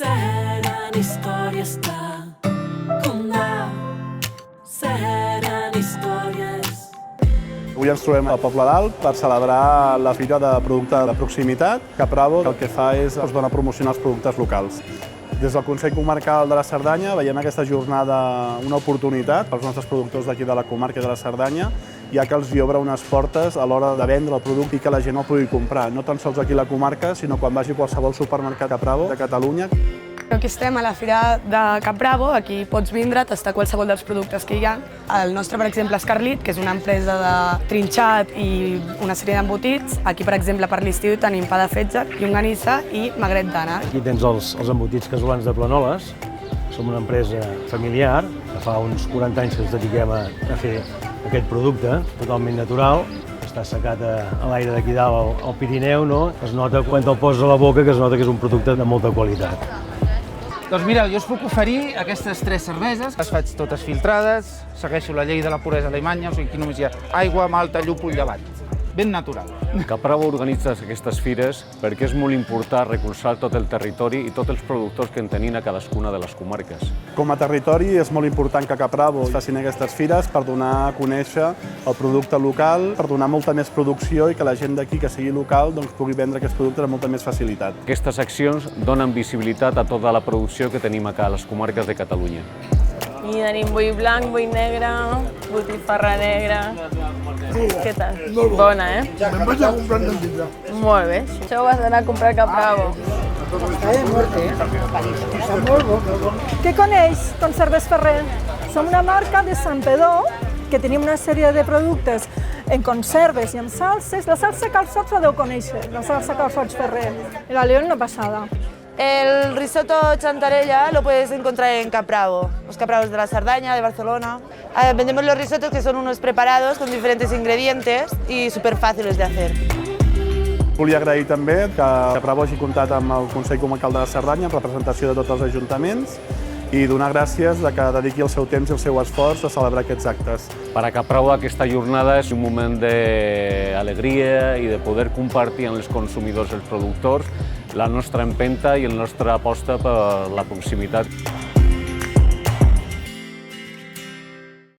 Seran històries de Condal, seran històries. Avui ens trobem al Poble d'Alt per celebrar la Fira de Producte de Proximitat, que Bravo el que fa és donar a promocionar els productes locals. Des del Consell Comarcal de la Cerdanya veiem aquesta jornada una oportunitat pels nostres productors d'aquí de la comarca de la Cerdanya, ja que els hi obre unes portes a l'hora de vendre el producte i que la gent el pugui comprar, no tan sols aquí a la comarca, sinó quan vagi a qualsevol supermercat Capravo de Catalunya. Aquí estem a la Fira de Capravo, aquí pots vindre, tastar qualsevol dels productes que hi ha. El nostre, per exemple, és Carlit, que és una empresa de trinxat i una sèrie d'embotits. Aquí, per exemple, per l'estiu tenim pa de fetge, llonganissa i magret d'ànec. Aquí tens els embotits casolans de Planoles. Som una empresa familiar, que fa uns 40 anys que ens dediquem a fer aquest producte, totalment natural. Està assecat a l'aire d'aquí dalt, al Pirineu, no? Es nota quan te'l poses a la boca que es nota que és un producte de molta qualitat. Doncs mira, jo us puc oferir aquestes 3 cerveses. Les faig totes filtrades, segueixo la llei de la puresa alemanya, o sigui, aquí només hi ha aigua, malta, llúpol, llevat. Ben natural. Capravo organitza aquestes fires perquè és molt important recolzar tot el territori i tots els productors que en tenim a cadascuna de les comarques. Com a territori és molt important que Capravo facin aquestes fires per donar a conèixer el producte local, per donar molta més producció i que la gent d'aquí que sigui local pugui vendre aquests productes amb molta més facilitat. Aquestes accions donen visibilitat a tota la producció que tenim acá a les comarques de Catalunya. I tenim bull blanc, bull negre, botifarra negra. Què tal? Bona, eh? Me'n vaig a comprar tantita. Molt bé. Això ho vas anar a comprar a Capravo. Està de mort, Està molt bo. Què coneix Conserves Ferrer? Som una marca de Santpedor que tenim una sèrie de productes en conserves i en salses. La salsa calçots la deu conèixer, la salsa calçots Ferrer. La León una passada. El risotto chantarella lo puedes encontrar en Capravo, los Capravos de la Cerdaña, de Barcelona. Vendemos los risotos que son unos preparados con diferentes ingredientes y súper fáciles de hacer. Volia agrair també que Capravo hagi comptat amb el Consell Comarcal de la Cerdanya en representació de tots els ajuntaments i donar gràcies que dediqui el seu temps i el seu esforç a celebrar aquests actes. Per a Capravo aquesta jornada és un moment d'alegria i de poder compartir amb els consumidors i els productors la nostra empenta i la nostra aposta per la proximitat.